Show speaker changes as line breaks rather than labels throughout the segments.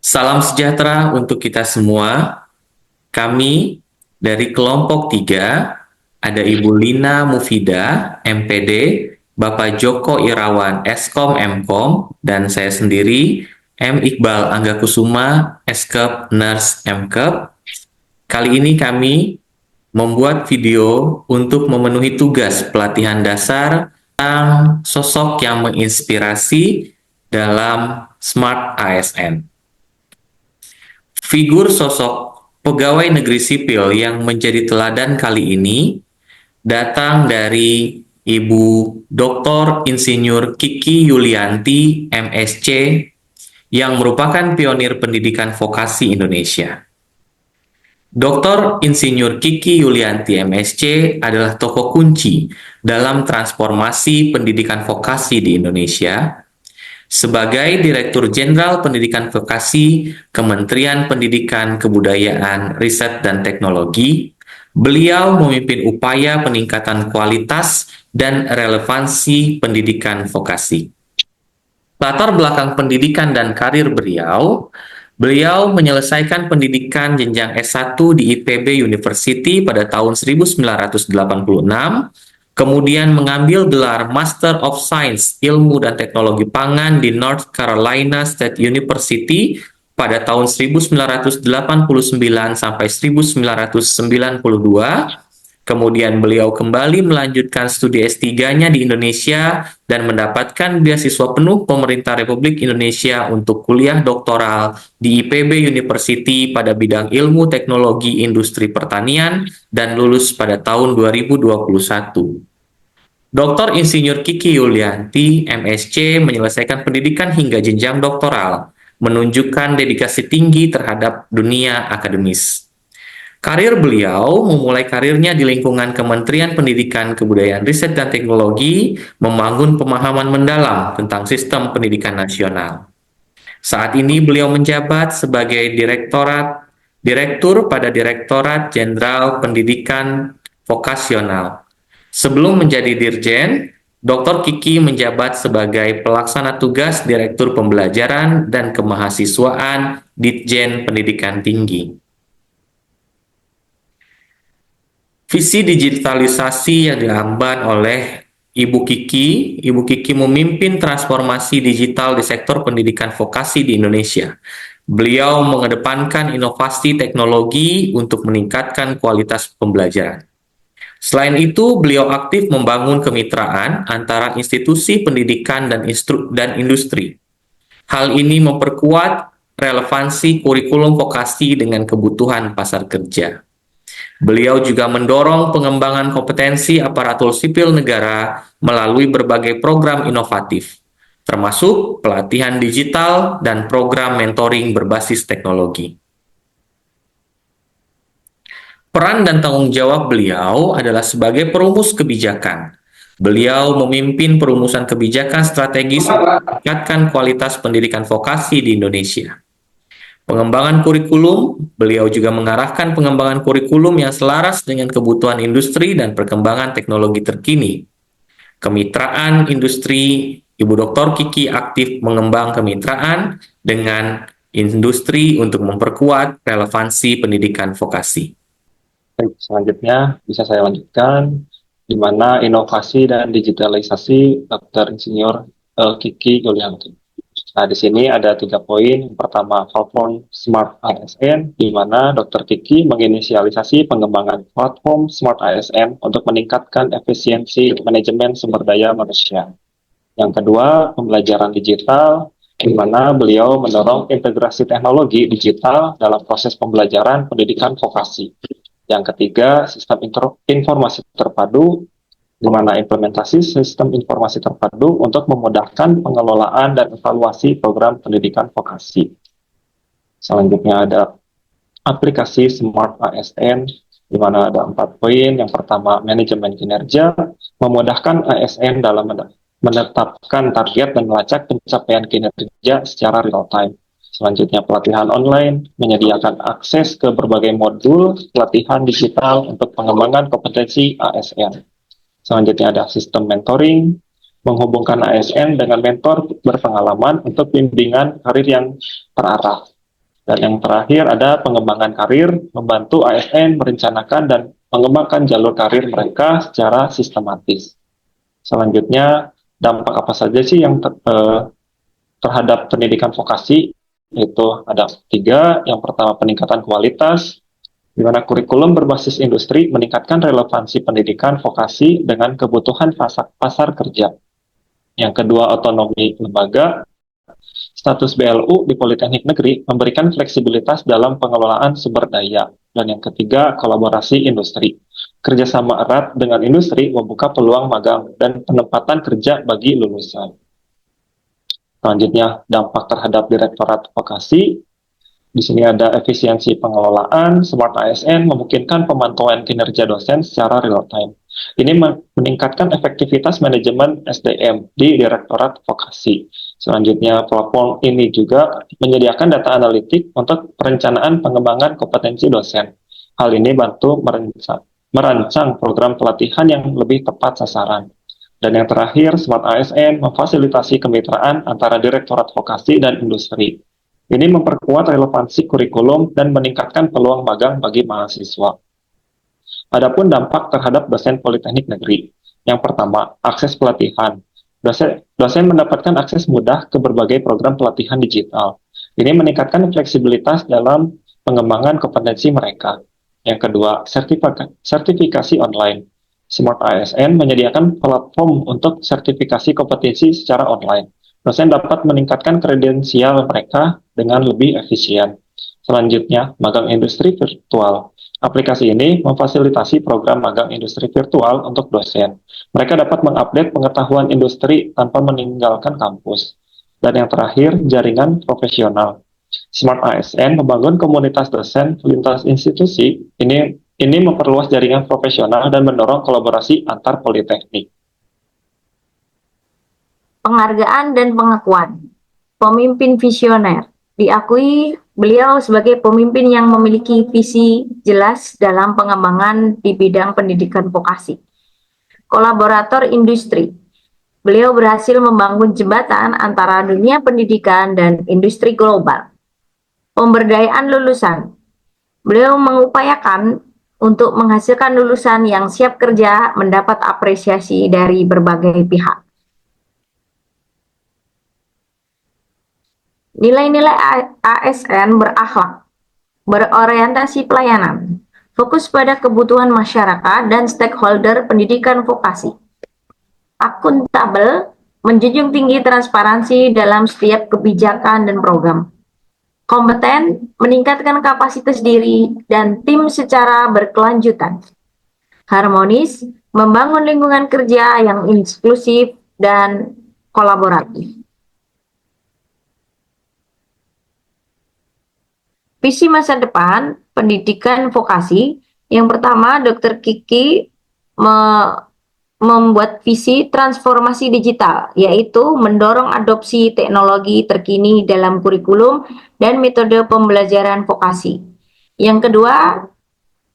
Salam sejahtera untuk kita semua. Kami dari kelompok 3 ada Ibu Lina Mufida, MPD, Bapak Joko Irawan, Eskom Mkom, dan saya sendiri, M. Iqbal Anggakusuma, Eskep Nurse Mkep. Kali ini kami membuat video untuk memenuhi tugas pelatihan dasar tentang sosok yang menginspirasi dalam Smart ASN. Figur sosok pegawai negeri sipil yang menjadi teladan kali ini datang dari Ibu Dr. Insinyur Kiki Yulianti, MSc, yang merupakan pionir pendidikan vokasi Indonesia. Dr. Insinyur Kiki Yulianti, MSc, adalah tokoh kunci dalam transformasi pendidikan vokasi di Indonesia. Sebagai Direktur Jenderal Pendidikan Vokasi Kementerian Pendidikan, Kebudayaan, Riset, dan Teknologi, beliau memimpin upaya peningkatan kualitas dan relevansi pendidikan vokasi. Latar belakang pendidikan dan karir beliau menyelesaikan pendidikan jenjang S1 di IPB University pada tahun 1986, kemudian mengambil gelar Master of Science Ilmu dan Teknologi Pangan di North Carolina State University pada tahun 1989 sampai 1992. Kemudian beliau kembali melanjutkan studi S3-nya di Indonesia dan mendapatkan beasiswa penuh pemerintah Republik Indonesia untuk kuliah doktoral di IPB University pada bidang ilmu teknologi industri pertanian dan lulus pada tahun 2021. Dr. Insinyur Kiki Yulianti, MSc, menyelesaikan pendidikan hingga jenjang doktoral, menunjukkan dedikasi tinggi terhadap dunia akademis. Karir beliau memulai karirnya di lingkungan Kementerian Pendidikan, Kebudayaan, Riset, dan Teknologi, membangun pemahaman mendalam tentang sistem pendidikan nasional. Saat ini beliau menjabat sebagai Direktur pada Direktorat Jenderal Pendidikan Vokasional. Sebelum menjadi Dirjen, Dr. Kiki menjabat sebagai Pelaksana Tugas Direktur Pembelajaran dan Kemahasiswaan Ditjen Pendidikan Tinggi. Visi digitalisasi yang diemban oleh Ibu Kiki memimpin transformasi digital di sektor pendidikan vokasi di Indonesia. Beliau mengedepankan inovasi teknologi untuk meningkatkan kualitas pembelajaran. Selain itu, beliau aktif membangun kemitraan antara institusi pendidikan dan industri. Hal ini memperkuat relevansi kurikulum vokasi dengan kebutuhan pasar kerja. Beliau juga mendorong pengembangan kompetensi aparatur sipil negara melalui berbagai program inovatif, termasuk pelatihan digital dan program mentoring berbasis teknologi. Peran dan tanggung jawab beliau adalah sebagai perumus kebijakan. Beliau memimpin perumusan kebijakan strategis untuk meningkatkan kualitas pendidikan vokasi di Indonesia. Pengembangan kurikulum, beliau juga mengarahkan pengembangan kurikulum yang selaras dengan kebutuhan industri dan perkembangan teknologi terkini. Kemitraan industri, Ibu Dr. Kiki aktif mengembang kemitraan dengan industri untuk memperkuat relevansi pendidikan vokasi.
Baik, selanjutnya bisa saya lanjutkan, di mana inovasi dan digitalisasi Dr. Insinyur Kiki Yulianti. Nah, di sini ada 3 poin. Yang pertama, platform Smart ASN, di mana Dr. Kiki menginisialisasi pengembangan platform Smart ASN untuk meningkatkan efisiensi manajemen sumber daya manusia. Yang kedua, pembelajaran digital, di mana beliau mendorong integrasi teknologi digital dalam proses pembelajaran pendidikan vokasi. Yang ketiga, sistem informasi terpadu, di mana implementasi sistem informasi terpadu untuk memudahkan pengelolaan dan evaluasi program pendidikan vokasi. Selanjutnya ada aplikasi Smart ASN, di mana ada 4 poin. Yang pertama, manajemen kinerja, memudahkan ASN dalam menetapkan target dan melacak pencapaian kinerja secara real-time. Selanjutnya, pelatihan online, menyediakan akses ke berbagai modul pelatihan digital untuk pengembangan kompetensi ASN. Selanjutnya ada sistem mentoring, menghubungkan ASN dengan mentor berpengalaman untuk bimbingan karir yang terarah. Dan yang terakhir ada pengembangan karir, membantu ASN merencanakan dan mengembangkan jalur karir mereka secara sistematis. Selanjutnya, dampak apa saja sih yang terhadap pendidikan vokasi? Itu ada tiga. Yang pertama, peningkatan kualitas, di mana kurikulum berbasis industri meningkatkan relevansi pendidikan vokasi dengan kebutuhan pasar kerja. Yang kedua, otonomi lembaga. Status BLU di Politeknik Negeri memberikan fleksibilitas dalam pengelolaan sumber daya. Dan yang ketiga, kolaborasi industri. Kerjasama erat dengan industri membuka peluang magang dan penempatan kerja bagi lulusan. Selanjutnya, dampak terhadap Direktorat Vokasi. Di sini ada efisiensi pengelolaan, Smart ASN memungkinkan pemantauan kinerja dosen secara real time. Ini meningkatkan efektivitas manajemen SDM di Direktorat Vokasi. Selanjutnya, platform ini juga menyediakan data analitik untuk perencanaan pengembangan kompetensi dosen. Hal ini bantu merancang program pelatihan yang lebih tepat sasaran. Dan yang terakhir, Smart ASN memfasilitasi kemitraan antara Direktorat Vokasi dan industri. Ini memperkuat relevansi kurikulum dan meningkatkan peluang magang bagi mahasiswa. Adapun dampak terhadap dosen Politeknik Negeri. Yang pertama, akses pelatihan. Dosen mendapatkan akses mudah ke berbagai program pelatihan digital. Ini meningkatkan fleksibilitas dalam pengembangan kompetensi mereka. Yang kedua, sertifikasi online. Smart ASN menyediakan platform untuk sertifikasi kompetensi secara online. Dosen dapat meningkatkan kredensial mereka dengan lebih efisien. Selanjutnya, magang industri virtual. Aplikasi ini memfasilitasi program magang industri virtual untuk dosen. Mereka dapat mengupdate pengetahuan industri tanpa meninggalkan kampus. Dan yang terakhir, jaringan profesional. Smart ASN membangun komunitas dosen lintas institusi. Ini memperluas jaringan profesional dan mendorong kolaborasi antar politeknik.
Penghargaan dan pengakuan. Pemimpin visioner. Diakui beliau sebagai pemimpin yang memiliki visi jelas dalam pengembangan di bidang pendidikan vokasi. Kolaborator industri. Beliau berhasil membangun jembatan antara dunia pendidikan dan industri global. Pemberdayaan lulusan. Beliau mengupayakan untuk menghasilkan lulusan yang siap kerja mendapat apresiasi dari berbagai pihak. Nilai-nilai ASN berakhlak, berorientasi pelayanan, fokus pada kebutuhan masyarakat dan stakeholder pendidikan vokasi. Akuntabel, menjunjung tinggi transparansi dalam setiap kebijakan dan program. Kompeten, meningkatkan kapasitas diri dan tim secara berkelanjutan. Harmonis, membangun lingkungan kerja yang inklusif dan kolaboratif. Visi masa depan pendidikan vokasi. Yang pertama, Dr. Kiki membuat visi transformasi digital, yaitu mendorong adopsi teknologi terkini dalam kurikulum dan metode pembelajaran vokasi. Yang kedua,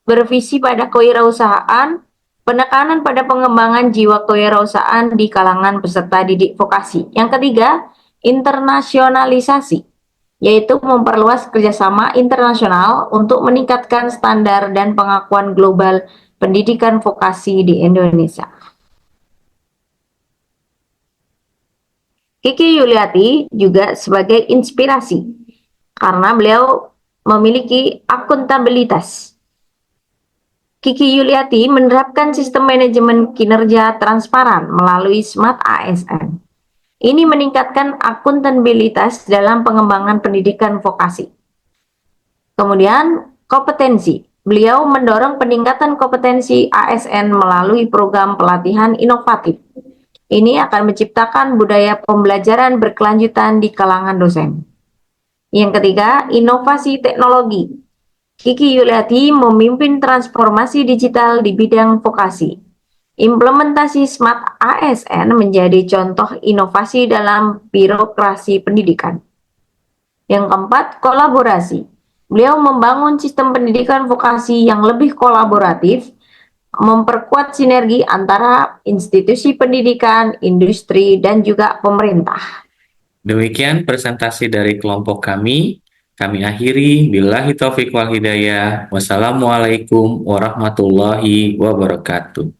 bervisi pada kewirausahaan, penekanan pada pengembangan jiwa kewirausahaan di kalangan peserta didik vokasi. Yang ketiga, internasionalisasi, yaitu memperluas kerjasama internasional untuk meningkatkan standar dan pengakuan global pendidikan vokasi di Indonesia. Kiki Yuliati juga sebagai inspirasi, karena beliau memiliki akuntabilitas. Kiki Yuliati menerapkan sistem manajemen kinerja transparan melalui Smart ASN. Ini meningkatkan akuntabilitas dalam pengembangan pendidikan vokasi. Kemudian, kompetensi. Beliau mendorong peningkatan kompetensi ASN melalui program pelatihan inovatif. Ini akan menciptakan budaya pembelajaran berkelanjutan di kalangan dosen. Yang ketiga, inovasi teknologi. Kiki Yuliati memimpin transformasi digital di bidang vokasi. Implementasi Smart ASN menjadi contoh inovasi dalam birokrasi pendidikan. Yang keempat, kolaborasi. Beliau membangun sistem pendidikan vokasi yang lebih kolaboratif, memperkuat sinergi antara institusi pendidikan, industri, dan juga pemerintah.
Demikian presentasi dari kelompok kami. Kami akhiri, billahi taufiq wal hidayah. Wassalamualaikum warahmatullahi wabarakatuh.